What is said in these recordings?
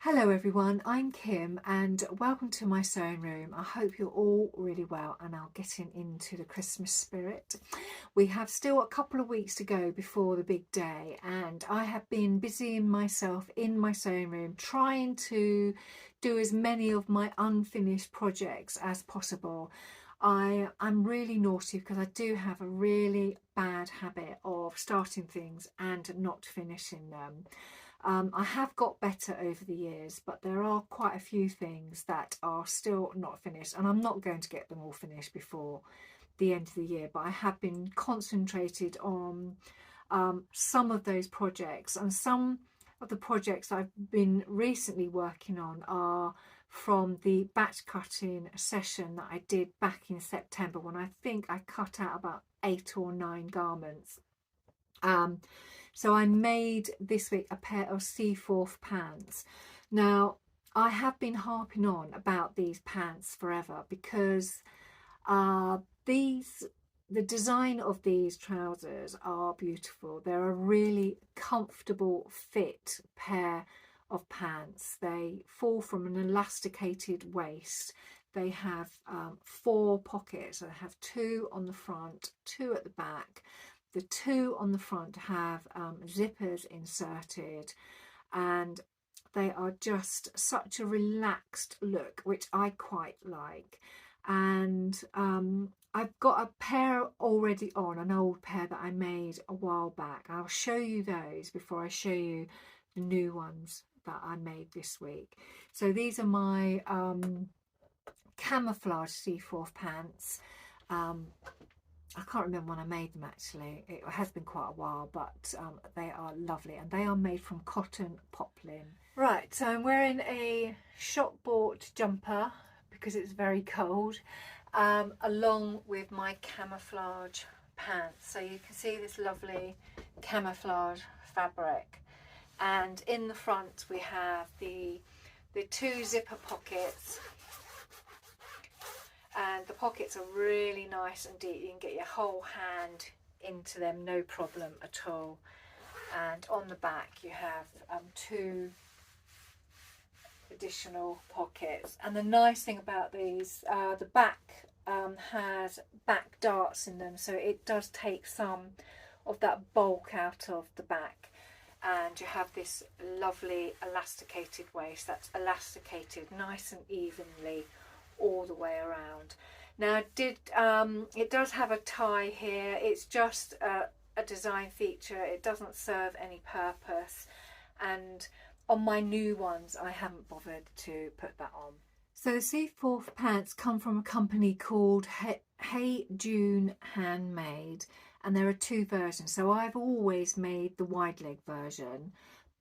Hello everyone, I'm Kim and welcome to my sewing room. I hope you're all really well and are getting into the Christmas spirit. We have still a couple of weeks to go before the big day, and I have been busying myself in my sewing room trying to do as many of my unfinished projects as possible. I'm really naughty because I do have a really bad habit of starting things and not finishing them. I have got better over the years, but there are quite a few things that are still not finished, and I'm not going to get them all finished before the end of the year, but I have been concentrated on some of those projects, and some of the projects I've been recently working on are from the batch cutting session that I did back in September, when I think I cut out about 8 or 9 garments. So I made this week a pair of Seaforth pants. Now, I have been harping on about these pants forever because the design of these trousers are beautiful. They're a really comfortable fit pair of pants. They fall from an elasticated waist. They have 4 pockets. So they have 2 on the front, 2 at the back. The 2 on the front have zippers inserted, and they are just such a relaxed look, which I quite like. And I've got a pair already on, an old pair that I made a while back. I'll show you those before I show you the new ones that I made this week. So these are my camouflage Seaforth pants. I can't remember when I made them actually. It has been quite a while, but they are lovely, and they are made from cotton poplin. Right, so I'm wearing a shop bought jumper because it's very cold, along with my camouflage pants. So you can see this lovely camouflage fabric, and in the front we have the 2 zipper pockets. And the pockets are really nice and deep. You can get your whole hand into them, no problem at all. And on the back you have 2 additional pockets. And the nice thing about these, the back has back darts in them, so it does take some of that bulk out of the back. And you have this lovely elasticated waist that's elasticated nice and evenly all the way around. Now it does have a tie here. It's just a design feature. It doesn't serve any purpose, and on my new ones I haven't bothered to put that on. So the Seaforth pants come from a company called Hey June Handmade, and there are 2 versions. So I've always made the wide leg version,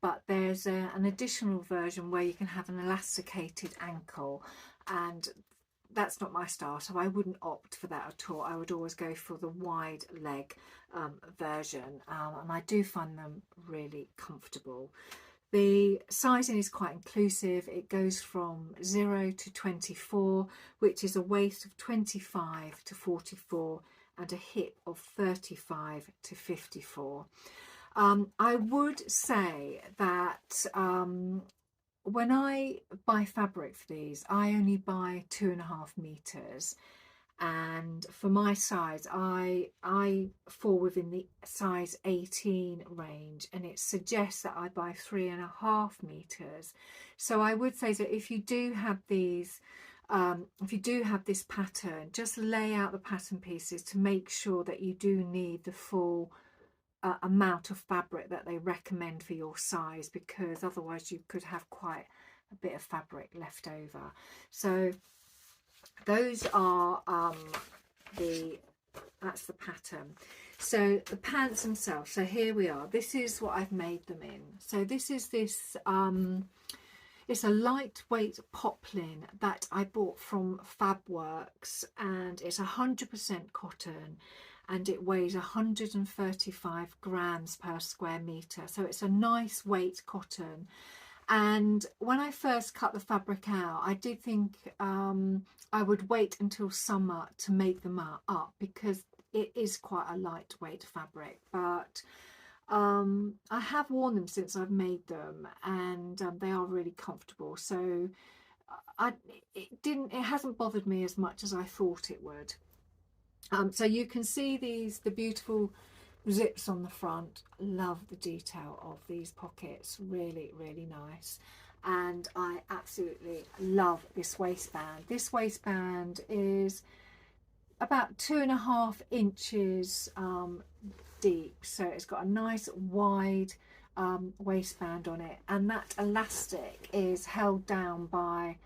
but there's an additional version where you can have an elasticated ankle, and that's not my style, so I wouldn't opt for that at all. I would always go for the wide leg version, and I do find them really comfortable. The sizing is quite inclusive. It goes from 0 to 24, which is a waist of 25 to 44 and a hip of 35 to 54. I would say that when I buy fabric for these, I only buy 2.5 meters, and for my size I fall within the size 18 range, and it suggests that I buy 3.5 meters. So I would say that if you do have these, if you do have this pattern, just lay out the pattern pieces to make sure that you do need the full amount of fabric that they recommend for your size, because otherwise you could have quite a bit of fabric left over. So those are that's the pattern. So the pants themselves, so here we are, this is what I've made them in. So this is this it's a lightweight poplin that I bought from Fabworks, and it's 100% cotton, and it weighs 135 grams per square metre, so it's a nice weight cotton. And when I first cut the fabric out, I did think I would wait until summer to make them up because it is quite a lightweight fabric, but I have worn them since I've made them, and they are really comfortable. So it hasn't bothered me as much as I thought it would. So you can see the beautiful zips on the front. Love the detail of these pockets, really, really nice. And I absolutely love this waistband. This waistband is about 2.5 inches deep, so it's got a nice wide waistband on it, and that elastic is held down by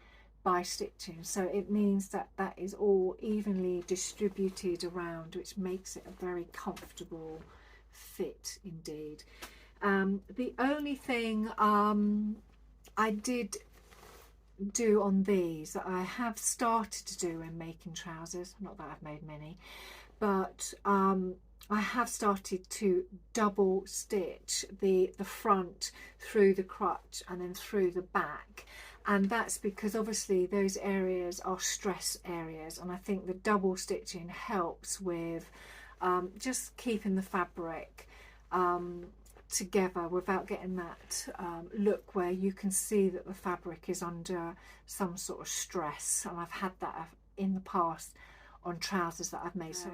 stitching, so it means that that is all evenly distributed around, which makes it a very comfortable fit indeed. The only thing I did do on these that I have started to do in making trousers, not that I've made many, but I have started to double stitch the front through the crutch and then through the back, and that's because obviously those areas are stress areas, and I think the double stitching helps with just keeping the fabric together without getting that look where you can see that the fabric is under some sort of stress, and I've had that in the past on trousers that I've made. So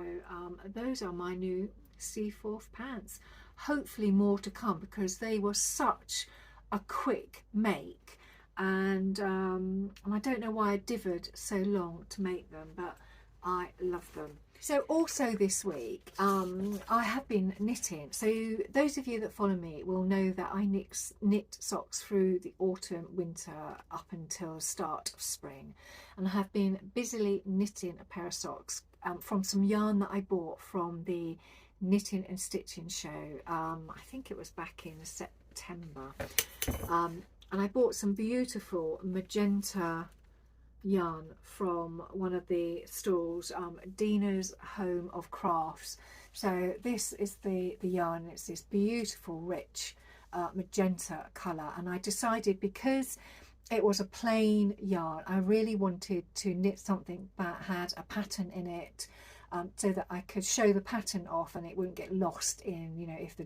those are my new Seaforth pants. Hopefully more to come, because they were such a quick make, and I don't know why I dithered so long to make them, but I love them. So also this week I have been knitting. So those of you that follow me will know that I knit socks through the autumn, winter, up until the start of spring, and I have been busily knitting a pair of socks from some yarn that I bought from the knitting and stitching show. I think it was back in September, and I bought some beautiful magenta yarn from one of the stalls, Dina's Home of Crafts. So this is the yarn. It's this beautiful rich magenta colour, and I decided, because it was a plain yarn, I really wanted to knit something that had a pattern in it, so that I could show the pattern off and it wouldn't get lost in, you know, if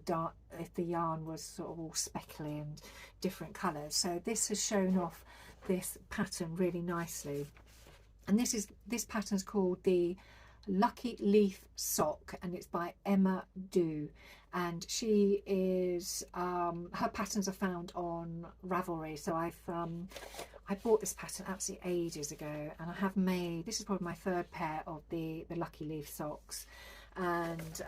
the yarn was sort of all speckly and different colours. So this has shown off this pattern really nicely, and this pattern is called the Lucky Leaf Sock, and it's by Emma Dew, and she is her patterns are found on Ravelry. So I bought this pattern absolutely ages ago, and I have made, this is probably my third pair of the Lucky Leaf socks, and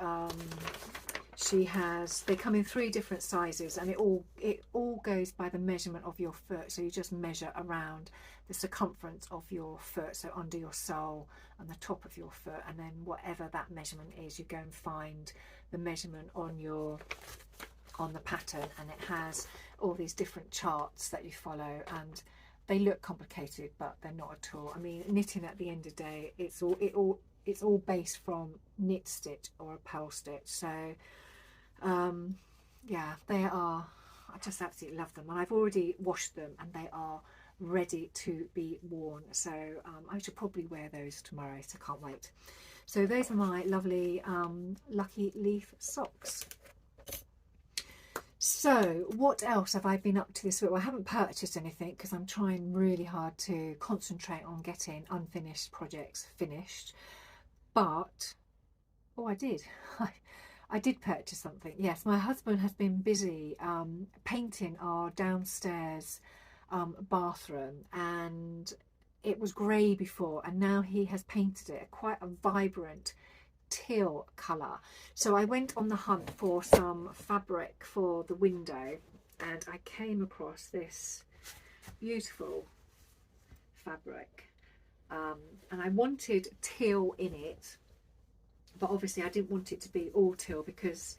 they come in 3 different sizes, and it all goes by the measurement of your foot. So you just measure around the circumference of your foot, so under your sole and the top of your foot, and then whatever that measurement is, you go and find the measurement on the pattern, and it has all these different charts that you follow, and they look complicated, but they're not at all. I mean, knitting at the end of the day, it's all based from knit stitch or a purl stitch. So yeah, they are, I just absolutely love them, and I've already washed them and they are ready to be worn. So I should probably wear those tomorrow, so can't wait. So those are my lovely Lucky Leaf socks. So what else have I been up to this week? Well, I haven't purchased anything because I'm trying really hard to concentrate on getting unfinished projects finished, but I did I did purchase something. Yes, my husband has been busy painting our downstairs bathroom, and it was grey before, and now he has painted it quite a vibrant teal colour. So I went on the hunt for some fabric for the window, and I came across this beautiful fabric, and I wanted teal in it, but obviously I didn't want it to be all teal because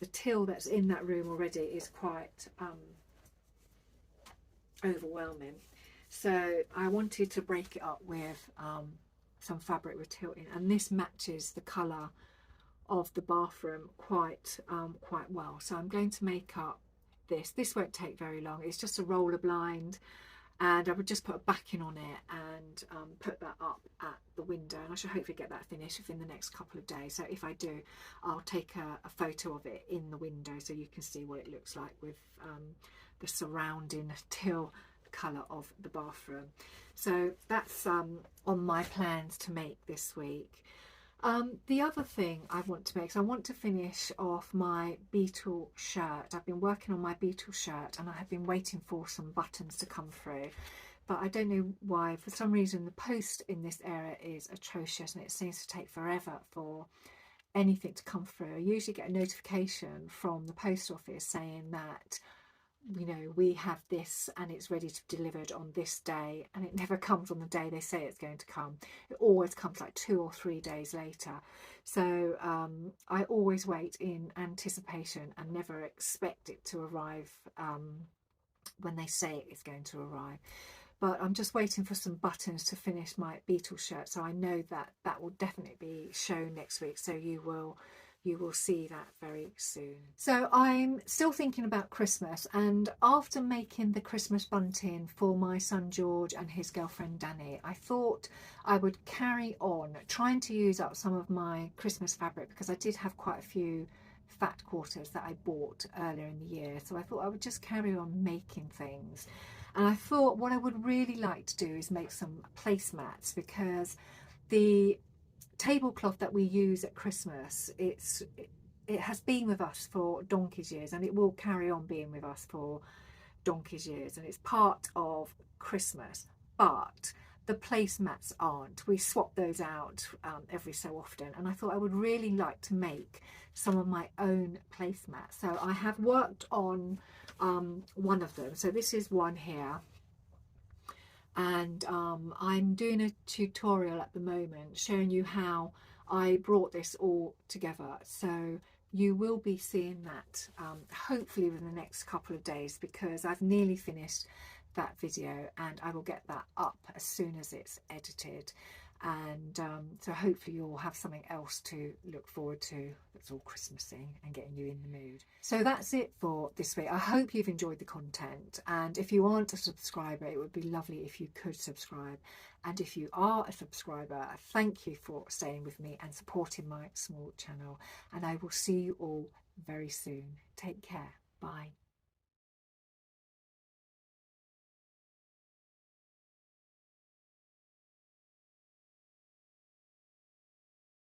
the teal that's in that room already is quite overwhelming. So I wanted to break it up with some fabric with teal in, and this matches the colour of the bathroom quite well. So I'm going to make up this. This won't take very long. It's just a roller blind, and I would just put a backing on it and put that up at the window, and I should hopefully get that finished within the next couple of days. So if I do, I'll take a photo of it in the window so you can see what it looks like with the surrounding teal colour of the bathroom. So that's on my plans to make this week. The other thing I want to make is I want to finish off my beetle shirt. I've been working on my beetle shirt and I have been waiting for some buttons to come through, but I don't know why. For some reason the post in this area is atrocious and it seems to take forever for anything to come through. I usually get a notification from the post office saying that, you know, we have this and it's ready to be delivered on this day, and it never comes on the day they say it's going to come. It always comes like 2 or 3 days later. So I always wait in anticipation and never expect it to arrive when they say it's going to arrive. But I'm just waiting for some buttons to finish my beetle shirt, so I know that that will definitely be shown next week, so you will see that very soon. So I'm still thinking about Christmas, and after making the Christmas bunting for my son George and his girlfriend Danny, I thought I would carry on trying to use up some of my Christmas fabric, because I did have quite a few fat quarters that I bought earlier in the year. So I thought I would just carry on making things, and I thought what I would really like to do is make some placemats, because the tablecloth that we use at Christmas, it has been with us for donkey's years, and it will carry on being with us for donkey's years, and it's part of Christmas. But the placemats aren't. We swap those out every so often, and I thought I would really like to make some of my own placemats. So I have worked on one of them. So this is one here, and I'm doing a tutorial at the moment showing you how I brought this all together. So you will be seeing that hopefully within the next couple of days, because I've nearly finished that video and I will get that up as soon as it's edited. And so hopefully you'll have something else to look forward to that's all Christmassy and getting you in the mood. So that's it for this week. I hope you've enjoyed the content, and if you aren't a subscriber, it would be lovely if you could subscribe. And if you are a subscriber, thank you for staying with me and supporting my small channel, and I will see you all very soon. Take care. Bye.